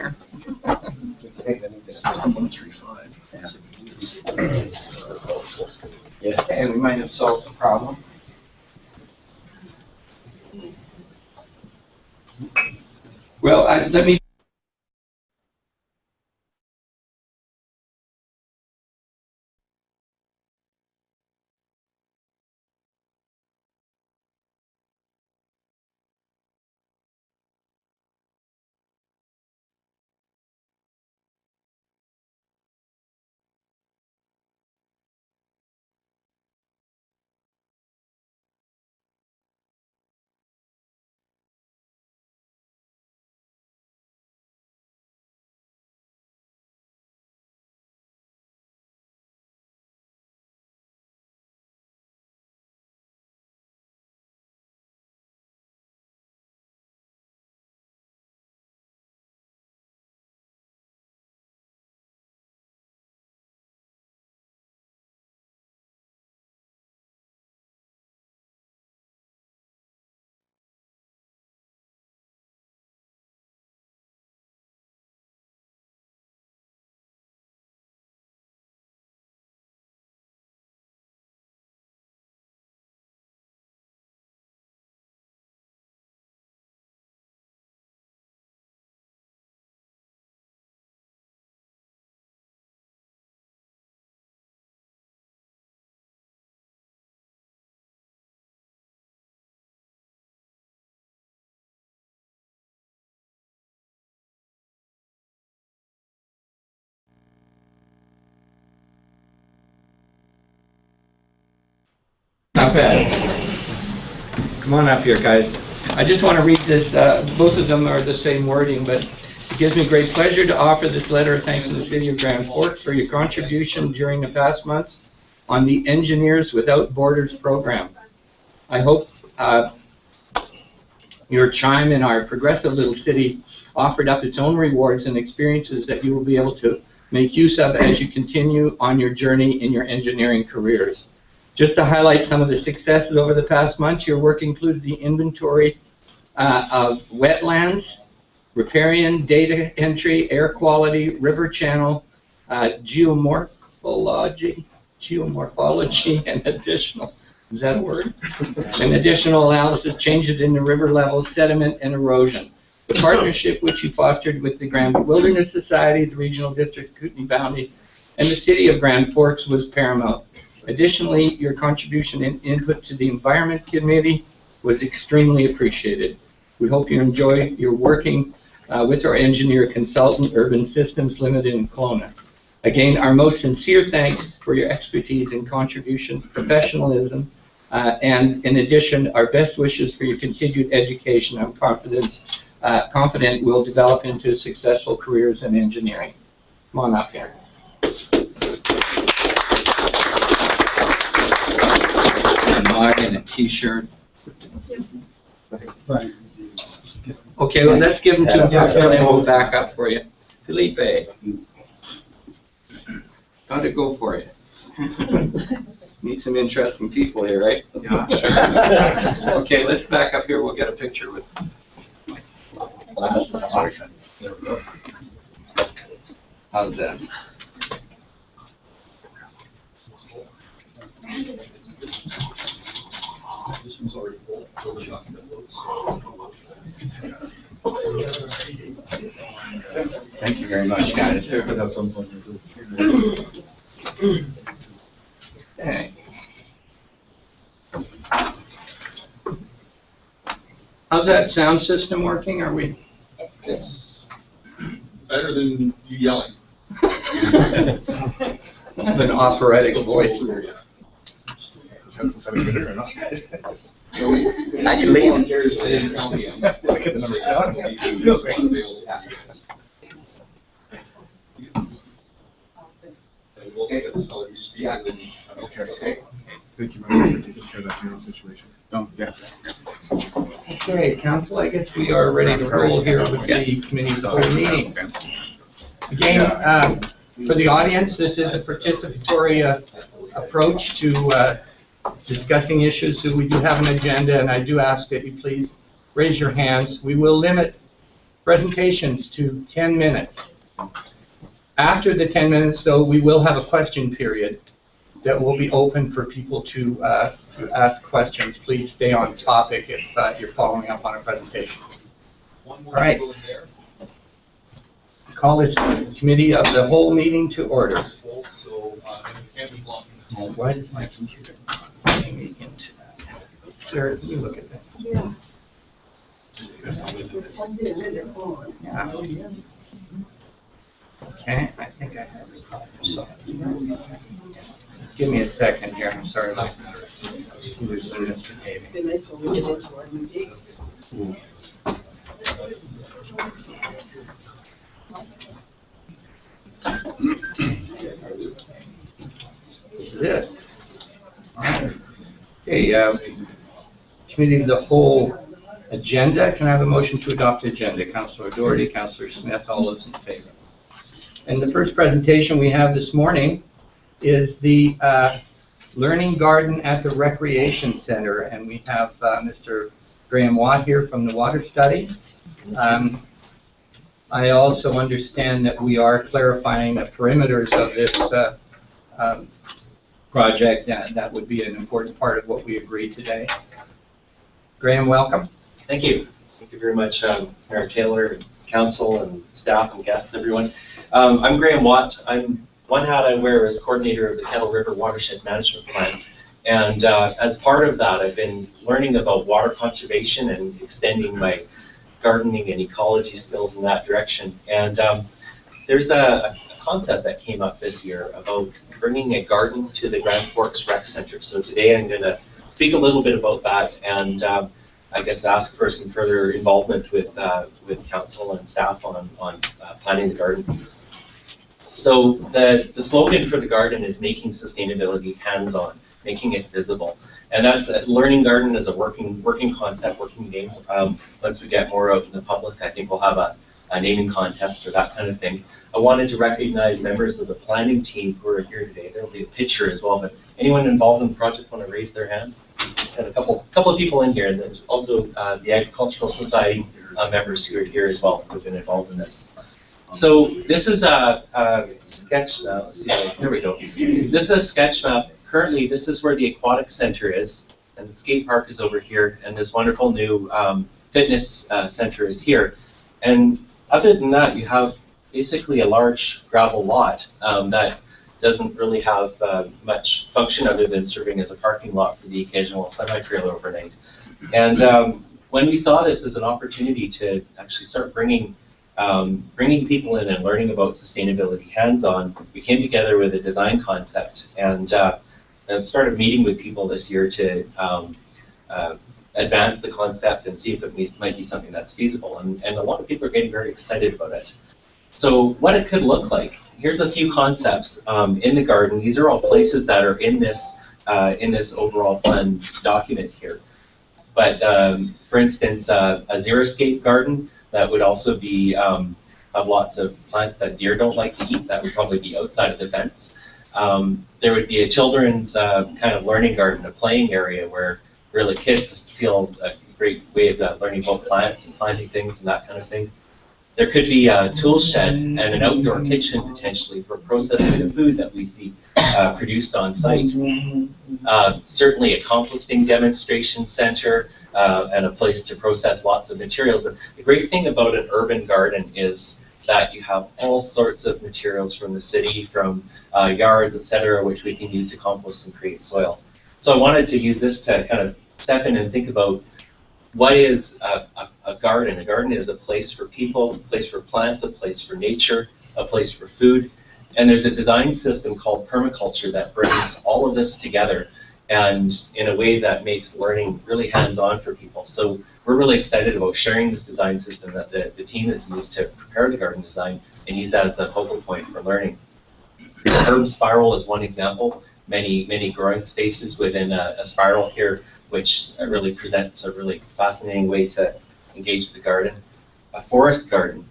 here. Okay, we might have solved the problem. Well, let me. Not bad. Come on up here, guys. I just want to read this. Both of them are the same wording, but it gives me great pleasure to offer this letter of thanks to the City of Grand Forks for your contribution during the past months on the Engineers Without Borders program. I hope your time in our progressive little city offered up its own rewards and experiences that you will be able to make use of as you continue on your journey in your engineering careers. Just to highlight some of the successes over the past month, your work included the inventory of wetlands, riparian, data entry, air quality, river channel, geomorphology, and additional, is that a word? And additional analysis, changes in the river levels, sediment, and erosion. The partnership which you fostered with the Grand Wilderness Society, the Regional District of Kootenai Bounty, and the City of Grand Forks was paramount. Additionally, your contribution and input to the Environment Committee was extremely appreciated. We hope you enjoy your working with our engineer consultant, Urban Systems Limited in Kelowna. Again, our most sincere thanks for your expertise and contribution, professionalism, and in addition, our best wishes for your continued education. I'm confident will develop into successful careers in engineering. Come on up here. Mug and a t-shirt. Okay, well, let's give them to him first, and then we'll back up for you. Felipe, how'd it go for you? Meet some interesting people here, right? Yeah. Okay, let's back up here. We'll get a picture with glasses. There we go. How's that? This one's already full. Thank you very much, guys. Okay. How's that sound system working? Are we? It's better than you yelling. I have an operatic voice. Was that a good or not? I can leave. Look at the numbers down. Feels great. Okay. Thank you very much for taking care of that funeral situation. Yeah. Okay, council, I guess we are ready to roll here with the committee of the whole meeting. Again, for the audience, this is a participatory approach to discussing issues. So we do have an agenda, and I do ask that you please raise your hands. We will limit presentations to 10 minutes. After the 10 minutes, though, we will have a question period that will be open for people to ask questions. Please stay on topic if you're following up on a presentation. One All more right. people in there. Call this committee of the whole meeting to order. So, and it can't be blocking the Oh, why does my computer not letting me into that? Sarah, can you look at this? Yeah. Yeah. Okay, I think I have it covered, so. Just give me a second here, I'm sorry, my computer's been misbehaving. Be nice when we get into our meetings. This is it. All right. Okay, committee of the whole agenda. Can I have a motion to adopt the agenda? Councillor Doherty, Councillor Smith, all those in favor. And the first presentation we have this morning is the Learning Garden at the Recreation Center, and we have Mr. Graham Watt here from the Water Study. I also understand that we are clarifying the perimeters of this project. That would be an important part of what we agreed today. Graham, welcome. Thank you. Thank you very much, Mayor Taylor, council, and staff and guests, everyone. I'm Graham Watt. One hat I wear is coordinator of the Kettle River Watershed Management Plan. And as part of that, I've been learning about water conservation and extending my gardening and ecology skills in that direction. And there's a concept that came up this year about bringing a garden to the Grand Forks Rec Center. So today I'm going to speak a little bit about that and I guess ask for some further involvement with council and staff on planning the garden. So the slogan for the garden is making sustainability hands-on, making it visible. And that's a learning garden is a working concept, working name. Once we get more out in the public, I think we'll have a naming contest or that kind of thing. I wanted to recognize members of the planning team who are here today. There'll be a picture as well, but anyone involved in the project want to raise their hand? Got a couple of people in here. There's also the Agricultural Society members who are here as well who've been involved in this. So this is a sketch map. Let's see, there we go. This is a sketch map. Currently, this is where the aquatic center is, and the skate park is over here, and this wonderful new fitness center is here. And other than that, you have basically a large gravel lot that doesn't really have much function other than serving as a parking lot for the occasional semi-trailer overnight. And when we saw this as an opportunity to actually start bringing people in and learning about sustainability hands-on, we came together with a design concept and started meeting with people this year to advance the concept and see if it might be something that's feasible. And a lot of people are getting very excited about it. So what it could look like, here's a few concepts in the garden. These are all places that are in this overall plan document here. But for instance, a xeriscape garden that would also be have lots of plants that deer don't like to eat. That would probably be outside of the fence. There would be a children's kind of learning garden, a playing area where really kids feel a great way of learning about plants and planting things and that kind of thing. There could be a tool shed and an outdoor kitchen potentially for processing the food that we see produced on site. Certainly a composting demonstration center and a place to process lots of materials. And the great thing about an urban garden is that you have all sorts of materials from the city, from yards, etc., which we can use to compost and create soil. So I wanted to use this to kind of step in and think about what is a garden. A garden is a place for people, a place for plants, a place for nature, a place for food. And there's a design system called permaculture that brings all of this together and in a way that makes learning really hands-on for people. So we're really excited about sharing this design system that the team has used to prepare the garden design and use that as a focal point for learning. The herb spiral is one example. Many growing spaces within a spiral here, which really presents a really fascinating way to engage the garden. A forest garden,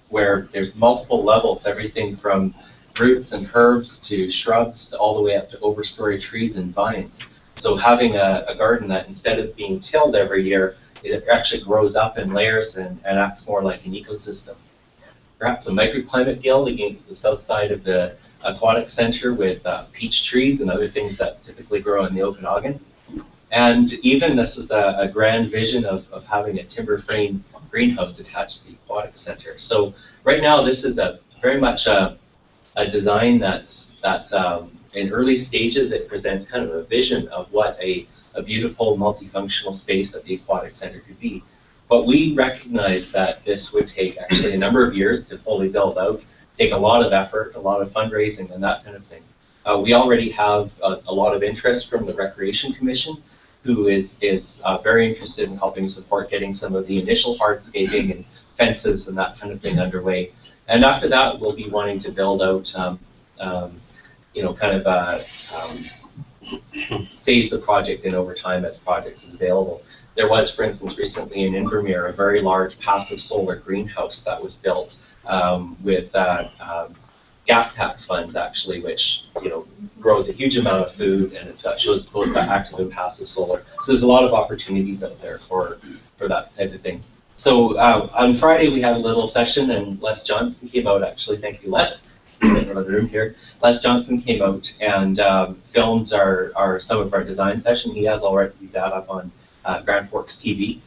where there's multiple levels, everything from roots and herbs to shrubs to all the way up to overstory trees and vines. So having a garden that instead of being tilled every year it actually grows up in layers and acts more like an ecosystem. Perhaps a microclimate guild against the south side of the aquatic center with peach trees and other things that typically grow in the Okanagan. And even this is a grand vision of having a timber frame greenhouse attached to the aquatic center. So right now this is very much a design that's in early stages. It presents kind of a vision of what a beautiful multifunctional space at the aquatic center could be. But we recognize that this would take actually a number of years to fully build out, take a lot of effort, a lot of fundraising and that kind of thing. We already have a lot of interest from the Recreation Commission, who is very interested in helping support getting some of the initial hardscaping and fences and that kind of thing underway. And after that, we'll be wanting to build out, phase the project in over time as projects is available. There was, for instance, recently in Invermere, a very large passive solar greenhouse that was built with gas tax funds, actually, which grows a huge amount of food, and shows both the active and passive solar. So there's a lot of opportunities out there for that type of thing. So on Friday we had a little session, and Les Johnson came out. Actually, thank you, Les. In the room here. Les Johnson came out and filmed some of our design session. He has already that up on Grand Forks TV.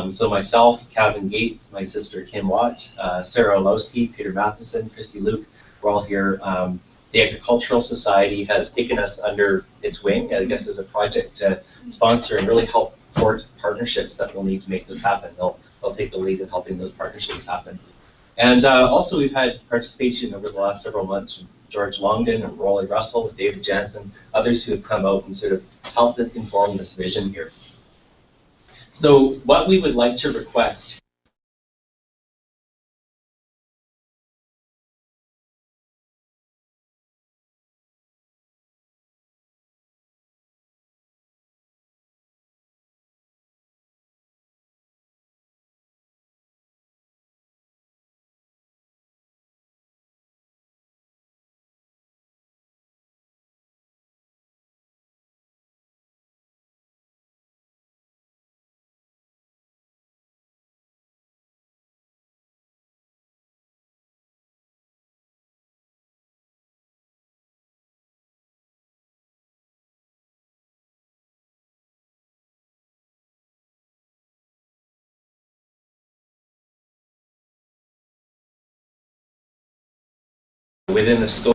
So myself, Kevin Gates, my sister Kim Watt, Sarah Olowski, Peter Matheson, Christy Luke, we're all here. The Agricultural Society has taken us under its wing, I guess, as a project sponsor and really help forge partnerships that we'll need to make this happen. They'll take the lead in helping those partnerships happen. And also we've had participation over the last several months from George Longden and Rolly Russell, David Jansen, others who have come out and sort of helped inform this vision here. So what we would like to request within the scope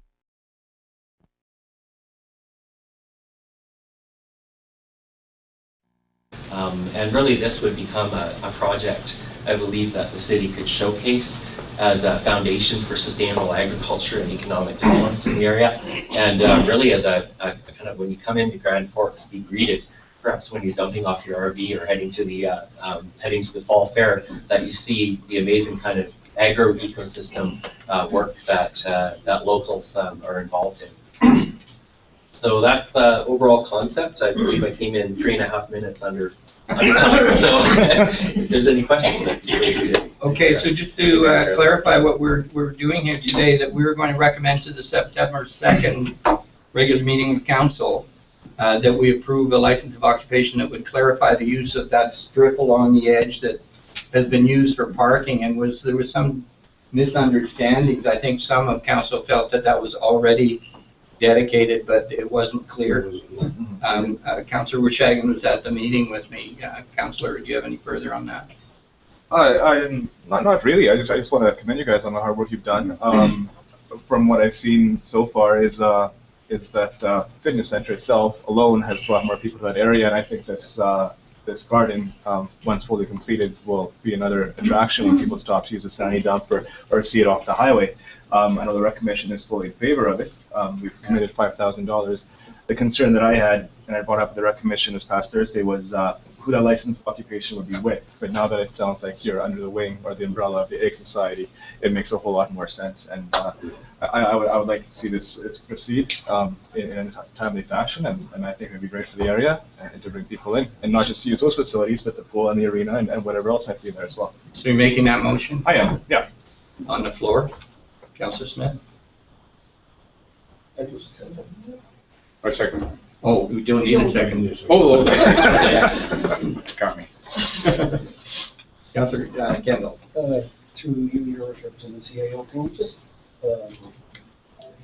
and really this would become a project, I believe, that the city could showcase as a foundation for sustainable agriculture and economic development in the area. And really as a kind of, when you come into Grand Forks, be greeted, perhaps when you're dumping off your RV or heading to the fall fair, that you see the amazing kind of agro-ecosystem work that locals are involved in. So that's the overall concept. I believe I came in 3.5 minutes under time. So if there's any questions, I'd be pleased to. Okay, so just to clarify what we're doing here today, that we're going to recommend to the September 2nd regular meeting of council that we approve a license of occupation that would clarify the use of that strip along the edge that has been used for parking, and there was some misunderstandings. I think some of council felt that was already dedicated, but it wasn't clear. Councillor Wishagan was at the meeting with me. Councillor, do you have any further on that? Not really. I just want to commend you guys on the hard work you've done. From what I've seen so far is that fitness center itself alone has brought more people to that area, and I think this garden, once fully completed, will be another attraction when people stop to use a sandy dump or see it off the highway. I know the rec commission is fully in favor of it. We've committed $5,000. The concern that I had, and I brought up at the rec commission this past Thursday, was who that license of occupation would be with. But now that it sounds like you're under the wing or the umbrella of the Egg Society, it makes a whole lot more sense. And I would like to see this proceed in a timely fashion, and I think it would be great for the area and to bring people in, and not just to use those facilities, but the pool and the arena and whatever else might be there as well. So you're making that motion? I am, yeah. On the floor, Councillor Smith? I second. Oh, we don't need a second. Oh, Got me. Councillor Kendall. through you, your worship, to the CAO, can you just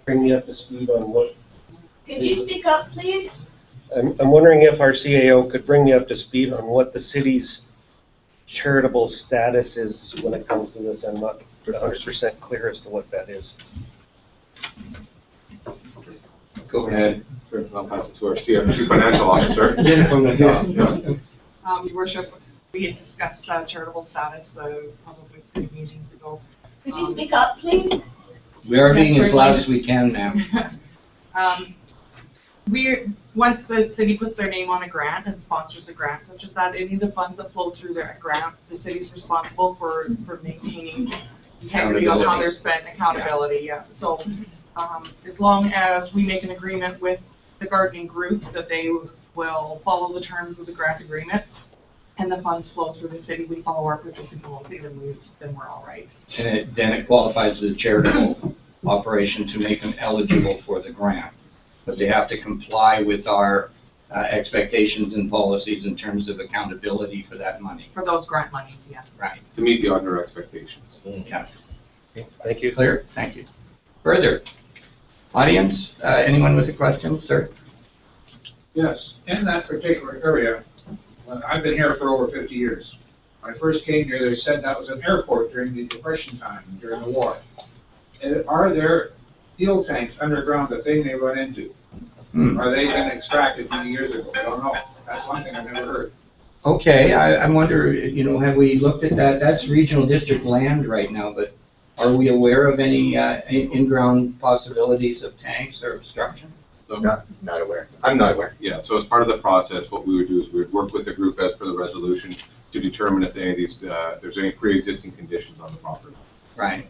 bring me up to speed on what, Could you speak up, please? I'm wondering if our CAO could bring me up to speed on what the city's charitable status is when it comes to this. I'm not 100% clear as to what that is. Go ahead. I'll pass it to our Chief Financial Officer. From the top. Your worship, we had discussed charitable status probably 3 meetings ago. Could you speak up, please? We are being Yes, as loud certainly. as we can, ma'am. Once the city puts their name on a grant and sponsors a grant such as that, any of the funds that flow through their grant, the city's responsible for maintaining integrity on how they're spent, accountability, yeah. So, as long as we make an agreement with the gardening group that they will follow the terms of the grant agreement, and the funds flow through the city, we follow our purchasing policy, then we're all right. And then it qualifies as a charitable operation to make them eligible for the grant. But they have to comply with our expectations and policies in terms of accountability for that money. For those grant monies, yes. Right, To meet the auditor expectations. yes. Thank you. Clear? Thank you. Further? Audience, anyone with a question, sir? Yes, in that particular area, I've been here for over 50 years. When I first came here, they said that was an airport during the Depression time, during the war. Are there fuel tanks underground that they may run into? Are they been extracted many years ago? I don't know. That's one thing I've never heard. Okay, I wonder, have we looked at that? That's regional district land right now, but are we aware of any in-ground possibilities of tanks or obstruction? Not aware. I'm not aware. Yeah, so as part of the process, what we would do is we would work with the group as per the resolution to determine if any of these, there's any pre-existing conditions on the property. Right.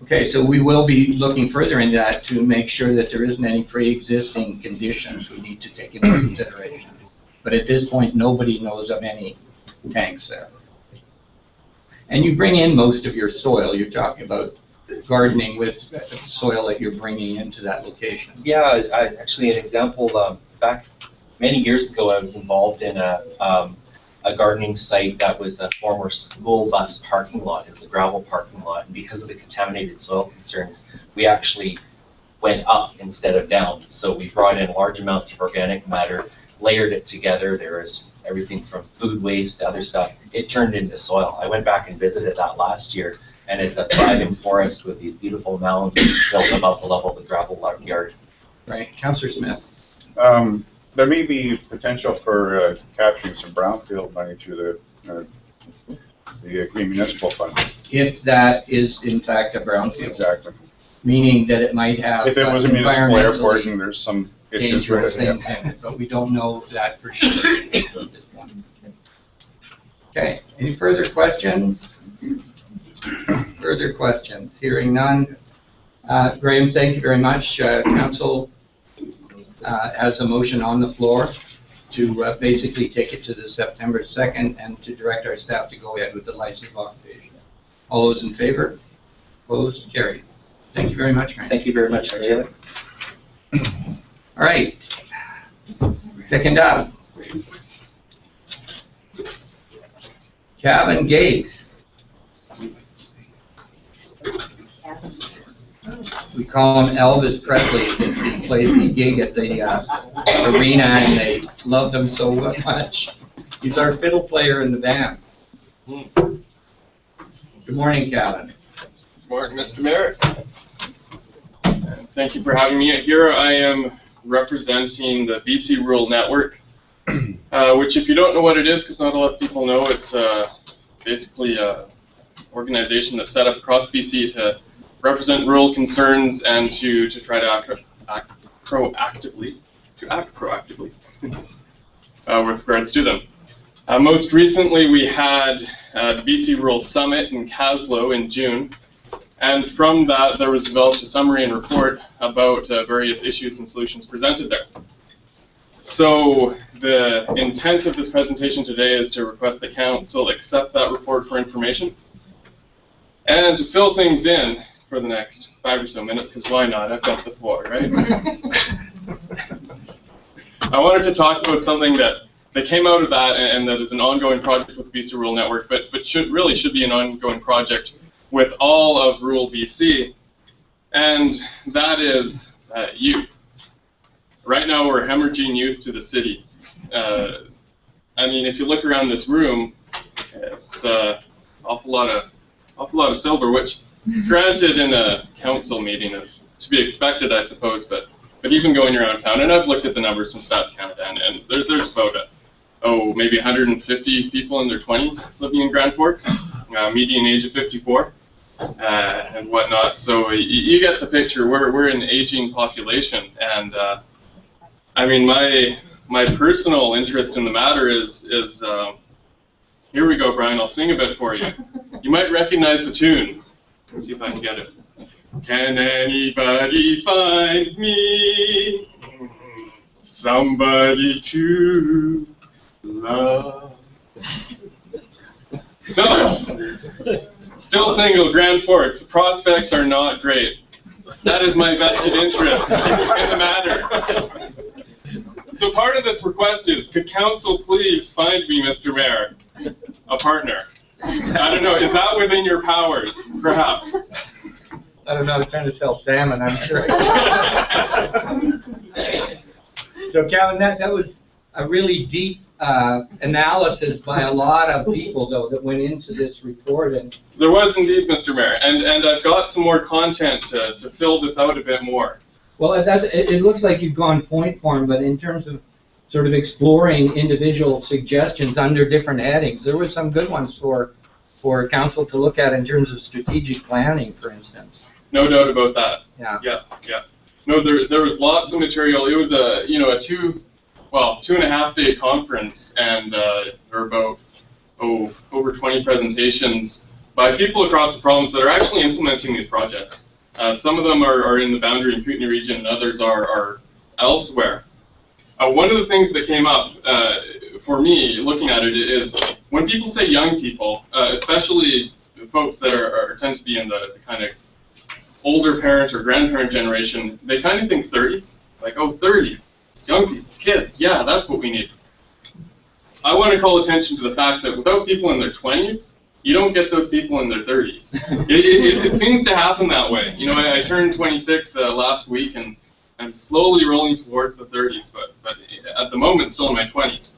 Okay, so we will be looking further into that to make sure that there isn't any pre-existing conditions we need to take into consideration. But at this point, nobody knows of any tanks there. And you bring in most of your soil. You're talking about gardening with soil that you're bringing into that location. Yeah, actually, an example, back many years ago, I was involved in a gardening site that was a former school bus parking lot. It was a gravel parking lot, and because of the contaminated soil concerns, we actually went up instead of down. So we brought in large amounts of organic matter, layered it together. There was everything from food waste to other stuff. It turned into soil. I went back and visited that last year, and it's a thriving forest with these beautiful mounds built above the level of the gravel yard. Right, Councillor Smith. There may be potential for capturing some brownfield money through the Green Municipal Fund. If that is in fact a brownfield. Exactly. Meaning that it might have If it was a municipal airport environmentally and there's some issues dangerous with it. things in it, but we don't know that for sure at this point. Okay, any further questions? Further questions? Hearing none. Graham, thank you very much. Council has a motion on the floor to basically take it to the September 2nd and to direct our staff to go ahead with the license of occupation. All those in favor? Opposed? Carried. Thank you very much, Graham. Thank you very much, Taylor. All right. Second up. Kevin Gates. We call him Elvis Presley since he played the gig at the arena and they loved him so much. He's our fiddle player in the band. Good morning, Kevin. Good morning, Mr. Mayor. Thank you for having me. Here I am representing the BC Rural Network, which if you don't know what it is, because not a lot of people know, it's basically an organization that's set up across BC to represent rural concerns and to try to act proactively with regards to them. Most recently, we had the BC Rural Summit in Caslow in June, and from that there was developed a summary and report about various issues and solutions presented there. So the intent of this presentation today is to request the Council accept that report for information and to fill things in for the next 5 or so minutes, because why not? I've got the floor, right? I wanted to talk about something that came out of that and that is an ongoing project with the BC Rural Network, but should be an ongoing project with all of rural BC, and that is youth. Right now we're hemorrhaging youth to the city. I mean, if you look around this room, it's awful lot of silver, which granted in a council meeting is to be expected, I suppose, but even going around town, and I've looked at the numbers from Stats Canada, and there's about maybe 150 people in their 20s living in Grand Forks, median age of 54, and whatnot. So you get the picture. We're an aging population, and I mean, my personal interest in the matter is here we go, Brian. I'll sing a bit for you. You might recognize the tune. Let's see if I can get it. Can anybody find me somebody to love? So, still single, Grand Forks. The prospects are not great. That is my vested interest in the matter. So part of this request is, could council please find me, Mr. Mayor, a partner? I don't know, is that within your powers, perhaps? I don't know, I was trying to sell salmon, I'm sure. So Calvin, that was a really deep analysis by a lot of people, though, that went into this report. And there was indeed, Mr. Mayor, and I've got some more content to fill this out a bit more. Well, it looks like you've gone point form, but in terms of sort of exploring individual suggestions under different headings, there were some good ones for council to look at in terms of strategic planning, for instance. No doubt about that. Yeah. Yeah. No, there was lots of material. It was a 2.5 day conference, and there were about over 20 presentations by people across the province that are actually implementing these projects. Some of them are in the Boundary and Kootenay region, and others are elsewhere. One of the things that came up for me looking at it is when people say young people, especially folks that tend to be in the kind of older parent or grandparent generation, they kind of think 30s, like, oh, 30s, it's young people, kids, yeah, that's what we need. I want to call attention to the fact that without people in their 20s, you don't get those people in their 30s. It seems to happen that way. You know, I turned 26 last week, and I'm slowly rolling towards the 30s, but at the moment, still in my 20s.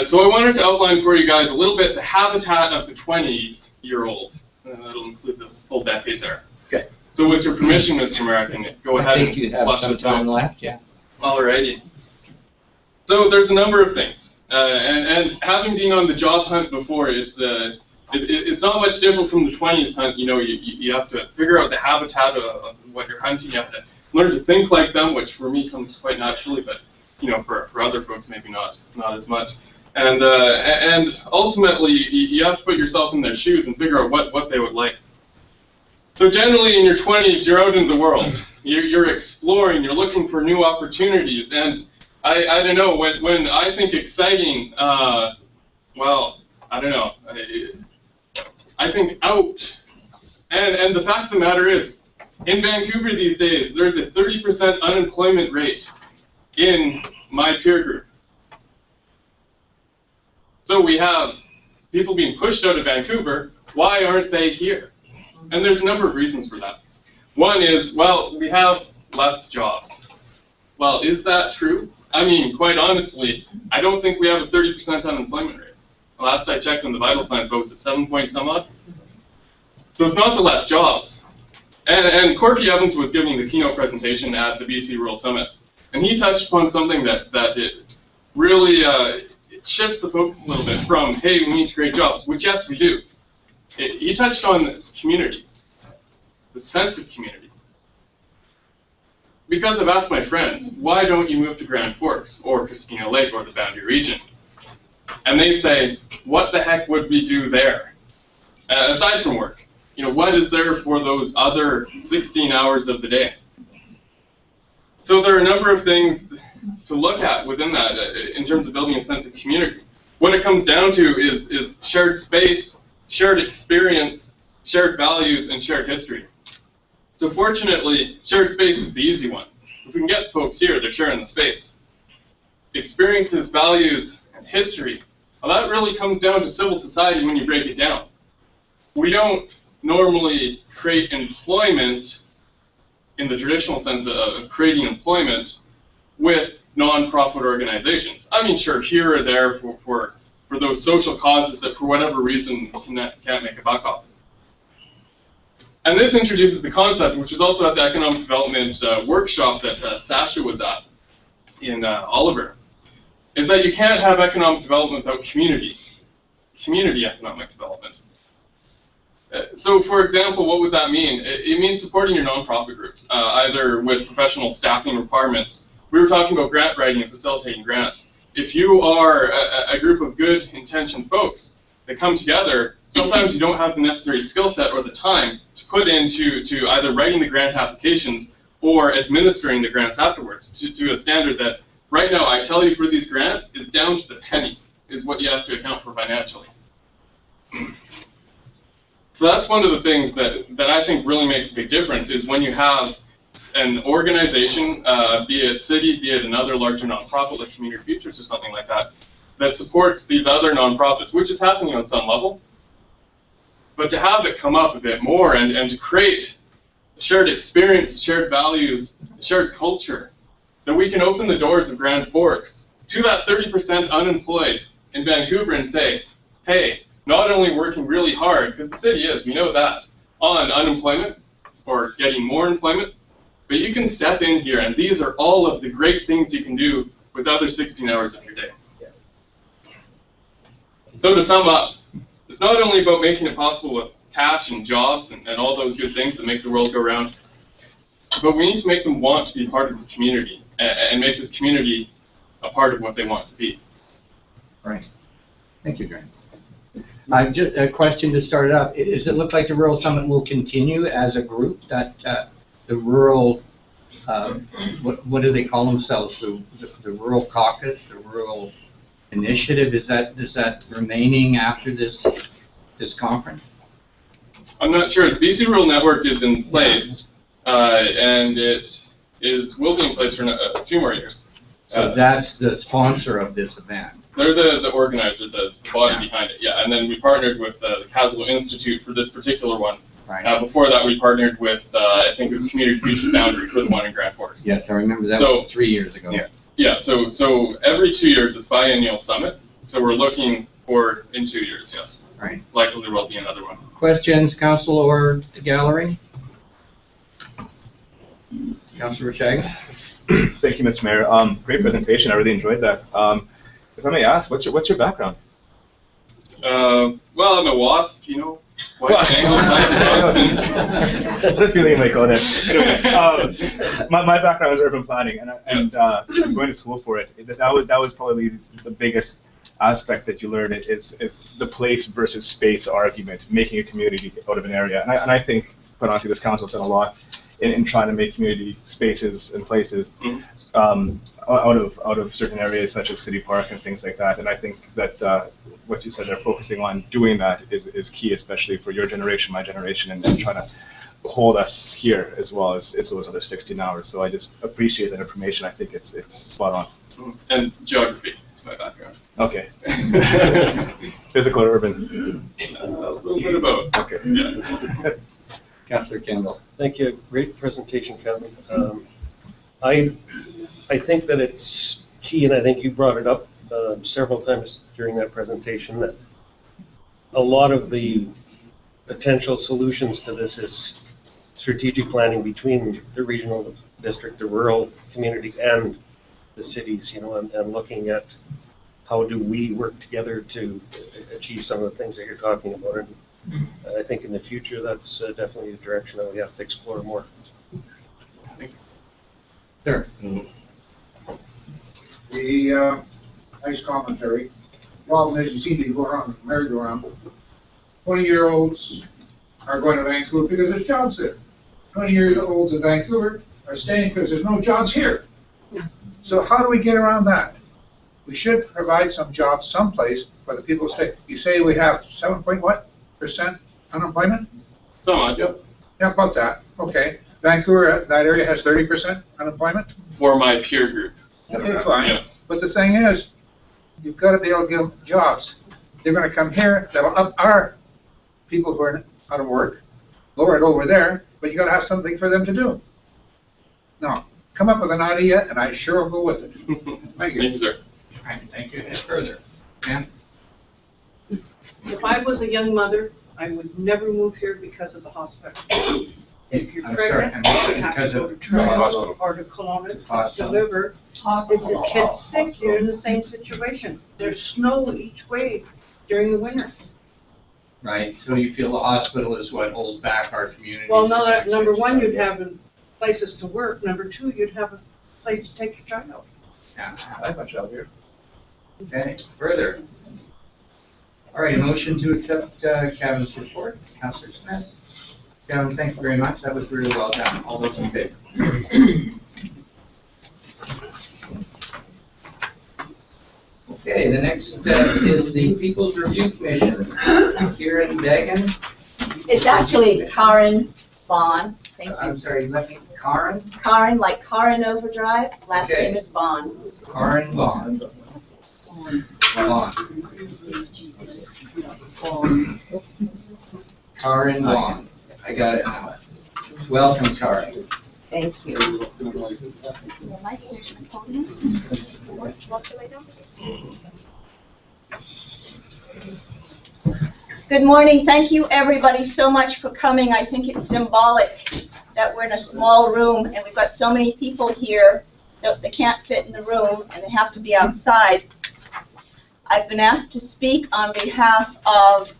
So I wanted to outline for you guys a little bit the habitat of the 20-year-old. That'll include the full decade there. Okay. So with your permission, Mr. Mayor, I can go ahead and flush some this out. time left, yeah. Alrighty. So there's a number of things. And having been on the job hunt before, it's not much different from the 20s hunt. You know, you have to figure out the habitat of what you're hunting. You have to learn to think like them, which for me comes quite naturally, but you know, for other folks maybe not as much. And ultimately, you have to put yourself in their shoes and figure out what they would like. So generally, in your 20s, you're out in the world. You're exploring. You're looking for new opportunities. And I don't know, when I think exciting, well, I don't know. I think out. And the fact of the matter is, in Vancouver these days, there's a 30% unemployment rate in my peer group. So we have people being pushed out of Vancouver. Why aren't they here? And there's a number of reasons for that. One is, well, we have less jobs. Well, is that true? I mean, quite honestly, I don't think we have a 30% unemployment rate. Last I checked on the vital signs folks, it's 7 point some odd. So it's not the less jobs. And Corky Evans was giving the keynote presentation at the BC Rural Summit. And he touched upon something that it really it shifts the focus a little bit from, hey, we need to create jobs, which yes, we do. He touched on community, the sense of community. Because I've asked my friends, why don't you move to Grand Forks or Christina Lake or the Boundary region? And they say, what the heck would we do there? Aside from work, you know, what is there for those other 16 hours of the day? So there are a number of things to look at within that in terms of building a sense of community. What it comes down to is shared space, shared experience, shared values, and shared history. So fortunately, shared space is the easy one. If we can get folks here, they're sharing the space. experiences, values, and history. Well, that really comes down to civil society when you break it down. We don't normally create employment in the traditional sense of creating employment with non-profit organizations. I mean, sure, here or there for those social causes that for whatever reason can't make a buck off. And this introduces the concept, which was also at the economic development workshop that Sasha was at in Oliver, is that you can't have economic development without community economic development. So, for example, what would that mean? It means supporting your nonprofit groups, either with professional staffing requirements. We were talking about grant writing and facilitating grants. If you are a group of good-intentioned folks that come together, sometimes you don't have the necessary skill set or the time to put into either writing the grant applications or administering the grants afterwards to a standard that, right now, I tell you for these grants, is down to the penny, is what you have to account for financially. So that's one of the things that I think really makes a big difference, is when you have an organization, be it city, be it another larger nonprofit like Community Futures or something like that, that supports these other nonprofits, which is happening on some level. But to have it come up a bit more and to create shared experience, shared values, shared culture, that we can open the doors of Grand Forks to that 30% unemployed in Vancouver and say, hey, not only working really hard, because the city is, we know that, on unemployment or getting more employment, but you can step in here and these are all of the great things you can do with other 16 hours of your day. So to sum up, it's not only about making it possible with cash and jobs and all those good things that make the world go round, but we need to make them want to be part of this community and make this community a part of what they want to be. Right. Thank you, Grant. Just a question to start up. Does it look like the Rural Summit will continue as a group, that the rural, what do they call themselves? The Rural Caucus, the Rural Initiative, is that remaining after this conference? I'm not sure. The BC Rural Network is in place, and it will be in place for a few more years. So that's the sponsor of this event. They're the organizer, the body behind it, yeah. And then we partnered with the Caslo Institute for this particular one. Right. Before that, we partnered with, I think it was Community Futures Boundary for the one in Grand Forks. Yes, I remember that was 3 years ago. Yeah, so every 2 years it's biennial summit. So we're looking for, in 2 years, yes. Right. Likely there will be another one. Questions, Council or the gallery? Councilor Shagan? Thank you, Mr. Mayor. Great presentation. I really enjoyed that. If I may ask, what's your background? Well, I'm a WASP, you know. White Tangle, size of us. I had a feeling you might go there. Anyway, my background is urban planning, and I'm going to school for it. That was probably the biggest aspect that you learn is the place versus space argument, making a community out of an area. And I think, quite honestly, this council said a lot in trying to make community spaces and places out of certain areas such as City Park and things like that. And I think that what you said, they're focusing on doing that is key, especially for your generation, my generation, and trying to hold us here as well as those other 16 hours. So I just appreciate that information. I think it's spot on. And geography is my background. Okay. Physical or urban? A little bit of both. Okay. Yeah. Councilor Campbell. Thank you. Great presentation, Kevin. I think that it's key, and I think you brought it up several times during that presentation, that a lot of the potential solutions to this is strategic planning between the regional district, the rural community, and the cities, you know, and looking at how do we work together to achieve some of the things that you're talking about. And I think in the future, that's definitely a direction that we have to explore more. Sure. The nice commentary. Problem is, you seem to go around merry-go-round. 20-year-olds are going to Vancouver because there's jobs there. 20-year-olds in Vancouver are staying because there's no jobs here. So how do we get around that? We should provide some jobs someplace for the people to stay. You say we have 7% unemployment? Somewhat, yep. Yeah, about that. Okay. Vancouver, that area has 30% unemployment? For my peer group. Okay, fine. Yeah. But the thing is, you've got to be able to give them jobs. They're gonna come here, that'll up our people who are out of work, lower it over there, but you gotta have something for them to do. Now, come up with an idea, and I sure will go with it. Thank you. Thank you, sir. All right, thank you. Any further? Ma'am? If I was a young mother, I would never move here because of the hospital. If you're I'm sorry, pregnant, I'm you have because to go of to the Toronto hospital. or to Kelowna to Hospital. deliver. If your kid's sick, you're in the same situation. There's snow each way during the winter. Right, so you feel the hospital is what holds back our community? Well, no, number one, you'd have places to work. Number two, you'd have a place to take your child. Yeah. I have my job here. Okay, further? All right, a motion to accept Kevin's report. Councillor Smith? Kevin, thank you very much. That was really well done. All those in favor? Okay, the next is the People's Review Commission. Kieran Dagan. It's actually Karen Bond. Thank I'm you. sorry, let me, Karen? Karen, like Karen Overdrive, last Okay. name is Bond. Karen Bond. Bond. Karen Bond. I got it now. Welcome, Karen. Thank you. Good morning. Thank you, everybody, so much for coming. I think it's symbolic that we're in a small room and we've got so many people here that they can't fit in the room and they have to be outside. I've been asked to speak on behalf of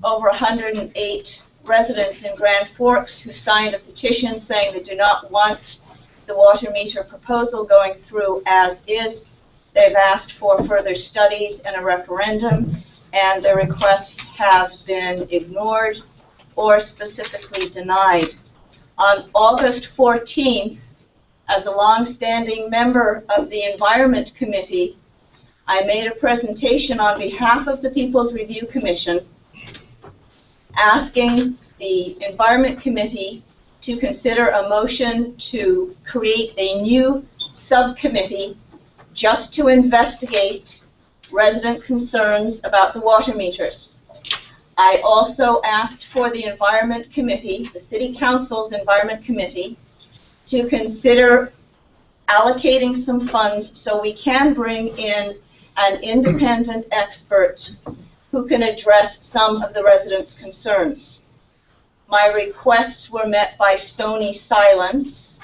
over 108 residents in Grand Forks who signed a petition saying they do not want the water meter proposal going through as is. They've asked for further studies and a referendum, and their requests have been ignored or specifically denied. On August 14th, as a long-standing member of the Environment Committee, I made a presentation on behalf of the People's Review Commission asking the Environment Committee to consider a motion to create a new subcommittee just to investigate resident concerns about the water meters. I also asked for the Environment Committee, the City Council's Environment Committee, to consider allocating some funds so we can bring in an independent expert who can address some of the residents' concerns. My requests were met by stony silence.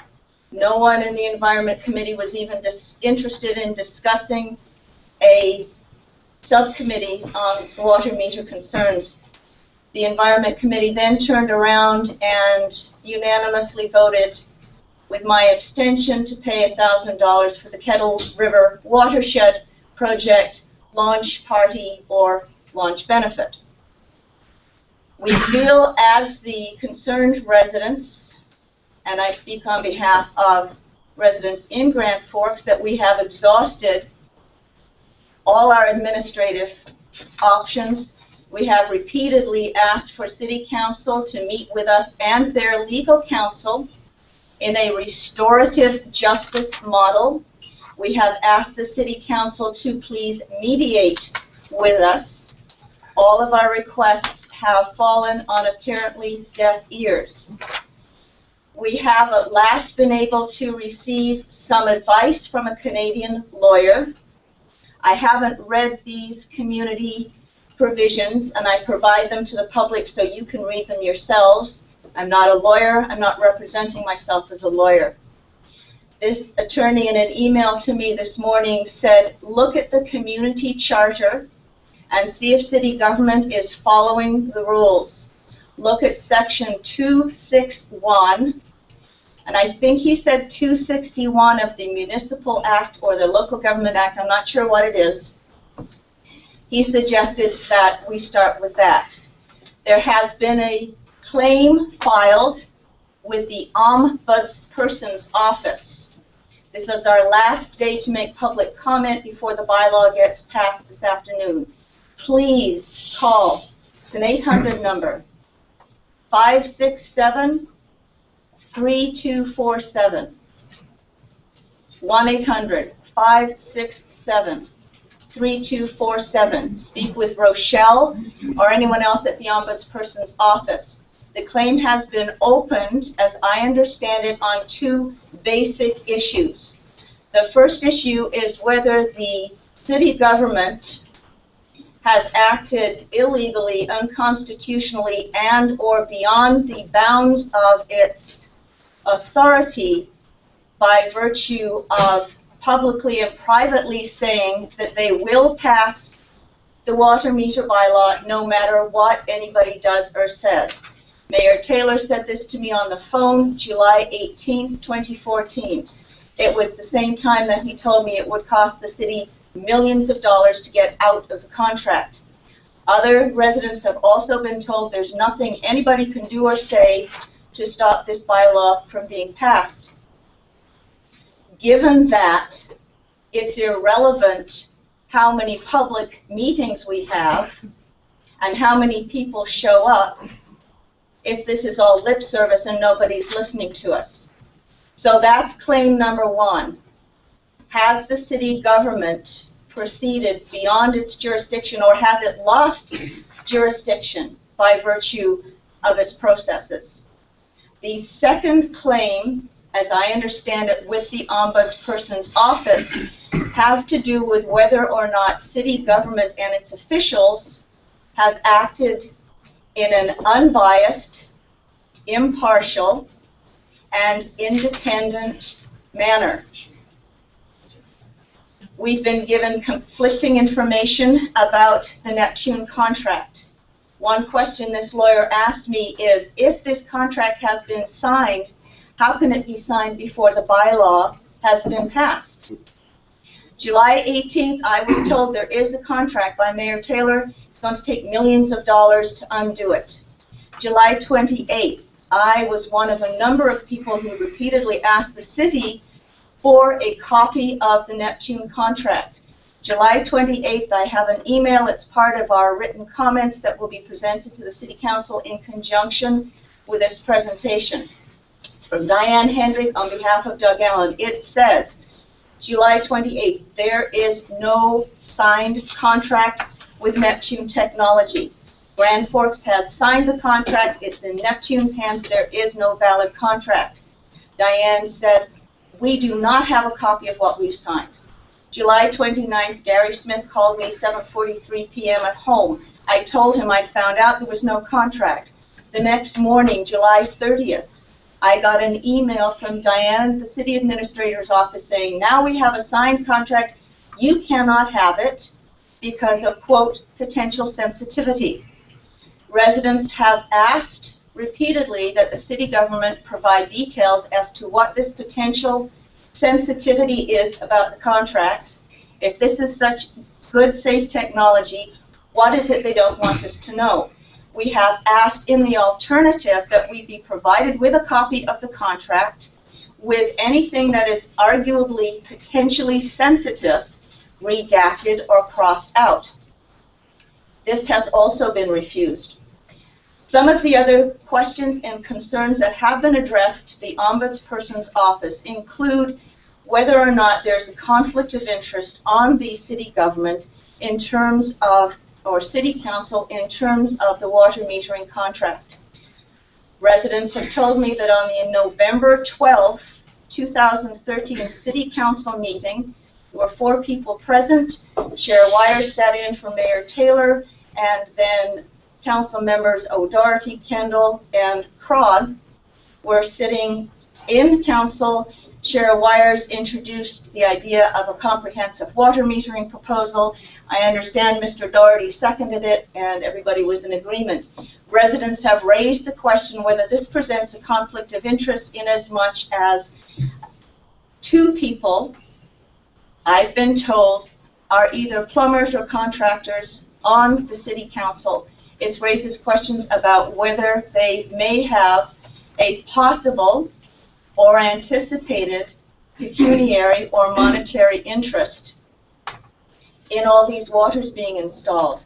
No one in the Environment Committee was even interested in discussing a subcommittee on water meter concerns. The Environment Committee then turned around and unanimously voted, with my abstention, to pay $1,000 for the Kettle River Watershed Project launch party or launch benefit. We feel, as the concerned residents, and I speak on behalf of residents in Grand Forks, that we have exhausted all our administrative options. We have repeatedly asked for City Council to meet with us and their legal counsel in a restorative justice model. We have asked the City Council to please mediate with us. All of our requests have fallen on apparently deaf ears. We have at last been able to receive some advice from a Canadian lawyer. I haven't read these community provisions, and I provide them to the public so you can read them yourselves. I'm not a lawyer. I'm not representing myself as a lawyer. This attorney, in an email to me this morning, said, look at the community charter and see if city government is following the rules. Look at section 261, and I think he said 261 of the Municipal Act or the Local Government Act, I'm not sure what it is. He suggested that we start with that. There has been a claim filed with the Ombudsperson's Office. This is our last day to make public comment before the bylaw gets passed this afternoon. Please call. It's an 800 number. 567-3247. 1-800-567-3247. Speak with Rochelle or anyone else at the Ombudsperson's office. The claim has been opened, as I understand it, on two basic issues. The first issue is whether the city government has acted illegally, unconstitutionally, and or beyond the bounds of its authority by virtue of publicly and privately saying that they will pass the water meter bylaw no matter what anybody does or says. Mayor Taylor said this to me on the phone July 18th, 2014. It was the same time that he told me it would cost the city millions of dollars to get out of the contract. Other residents have also been told there's nothing anybody can do or say to stop this bylaw from being passed. Given that, it's irrelevant how many public meetings we have and how many people show up if this is all lip service and nobody's listening to us. So that's claim number one. Has the city government proceeded beyond its jurisdiction, or has it lost jurisdiction by virtue of its processes? The second claim, as I understand it, with the Ombudsperson's office has to do with whether or not city government and its officials have acted in an unbiased, impartial, and independent manner. We've been given conflicting information about the Neptune contract. One question this lawyer asked me is, if this contract has been signed, how can it be signed before the bylaw has been passed? July 18th, I was told there is a contract by Mayor Taylor. It's going to take millions of dollars to undo it. July 28th, I was one of a number of people who repeatedly asked the city for a copy of the Neptune contract. July 28th, I have an email. It's part of our written comments that will be presented to the City Council in conjunction with this presentation. It's from Diane Hendrick on behalf of Doug Allen. It says, July 28th, there is no signed contract with Neptune Technology. Grand Forks has signed the contract. It's in Neptune's hands. There is no valid contract. Diane said, we do not have a copy of what we've signed. July 29th, Gary Smith called me 7:43 p.m. at home. I told him I'd found out there was no contract. The next morning, July 30th, I got an email from Diane, the city administrator's office, saying, now we have a signed contract. You cannot have it because of, quote, potential sensitivity. Residents have asked repeatedly that the city government provide details as to what this potential sensitivity is about the contracts. If this is such good, safe technology, what is it they don't want us to know? We have asked in the alternative that we be provided with a copy of the contract with anything that is arguably potentially sensitive redacted or crossed out. This has also been refused. Some of the other questions and concerns that have been addressed to the Ombudsperson's office include whether or not there's a conflict of interest on the city government in terms of, or city council in terms of the water metering contract. Residents have told me that on the November 12th, 2013 city council meeting, there were 4 people present. Chair Wires sat in for Mayor Taylor, and then council members O'Doherty, Kendall, and Krog were sitting in council. Chair Wires introduced the idea of a comprehensive water metering proposal. I understand Mr. Doherty seconded it, and everybody was in agreement. Residents have raised the question whether this presents a conflict of interest in as much as 2 people, I've been told, are either plumbers or contractors on the city council. It raises questions about whether they may have a possible or anticipated pecuniary or monetary interest in all these waters being installed.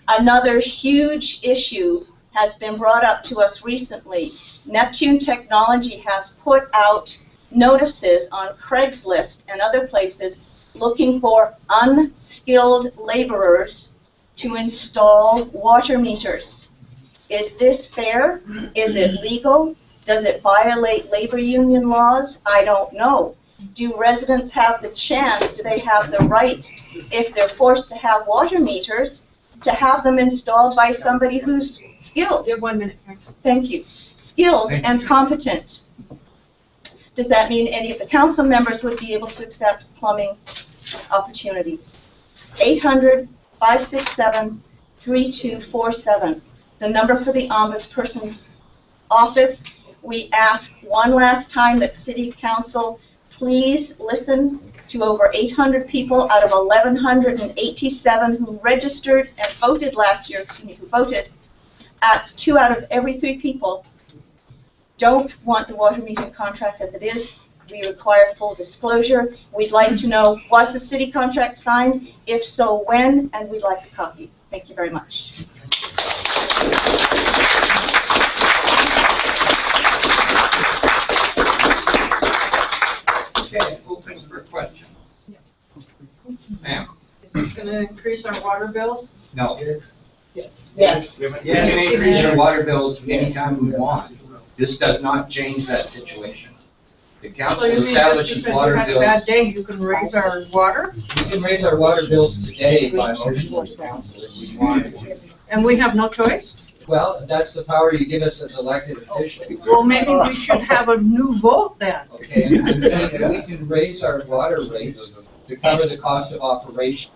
Another huge issue has been brought up to us recently. Neptune Technology has put out notices on Craigslist and other places looking for unskilled laborers to install water meters. Is this fair? Is it legal? Does it violate labor union laws? I don't know. Do residents have the chance, do they have the right, if they're forced to have water meters, to have them installed by somebody who's skilled? You have 1 minute, Karen. Thank you. Skilled and competent. Does that mean any of the council members would be able to accept plumbing opportunities? 800-567-3247. The number for the ombudsperson's office. We ask one last time that City Council please listen to over 800 people out of 1,187 who registered and voted last year, who voted. That's 2 out of every 3 people don't want the water metering contract as it is. We require full disclosure. We'd like to know, was the city contract signed? If so, when? And we'd like a copy. Thank you very much. Okay, open for questions. Ma'am? Is this gonna increase our water bills? No. Yes. We can increase your water bills anytime we want. This does not change that situation. The So council you mean just establishes because you water had a bills. bad day, you can raise our water? We can raise our water bills today by motion of the council if we wanted to. And we have no choice? Well, that's the power you give us as elected officials. Well, maybe we should have a new vote then. Okay, and I'm saying that we can raise our water rates to cover the cost of operation.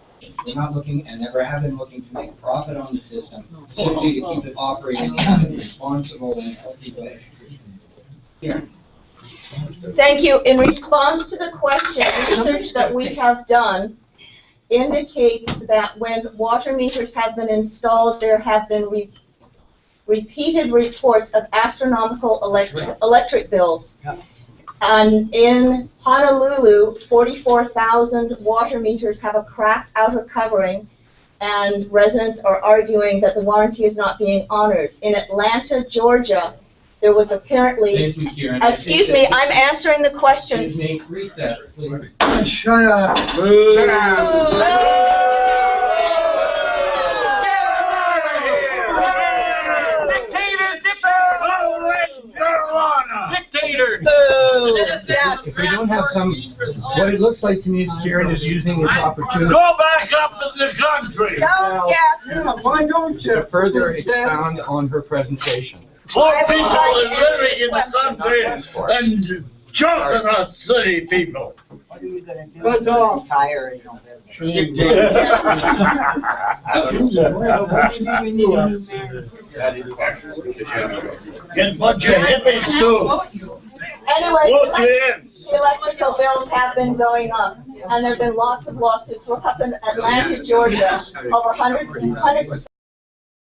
We're not looking, and never have been looking to make a profit on the system, simply to keep it operating in a responsible and healthy way. Thank you. In response to the question, research that we have done indicates that when water meters have been installed, there have been repeated reports of astronomical electric bills. And in Honolulu, 44,000 water meters have a cracked outer covering, and residents are arguing that the warranty is not being honored. In Atlanta, Georgia, there was apparently... Thank you, Karen. Excuse me, I'm answering the question. Excuse me, recess, please. Shut up. Shut Dictator! If we don't have some, what it looks like to me is Karen is using this opportunity Go back up in the country! Don't get... Yeah, why don't you? to further expound on her presentation. Poor people are living in the country and choking us city people. What are you gonna do? Buzz off. Retire in November. Get a bunch of hippies too. Anyway, Vote you in. the electrical bills have been going up, and there have been lots of lawsuits. We're up in Atlanta, Georgia, over hundreds of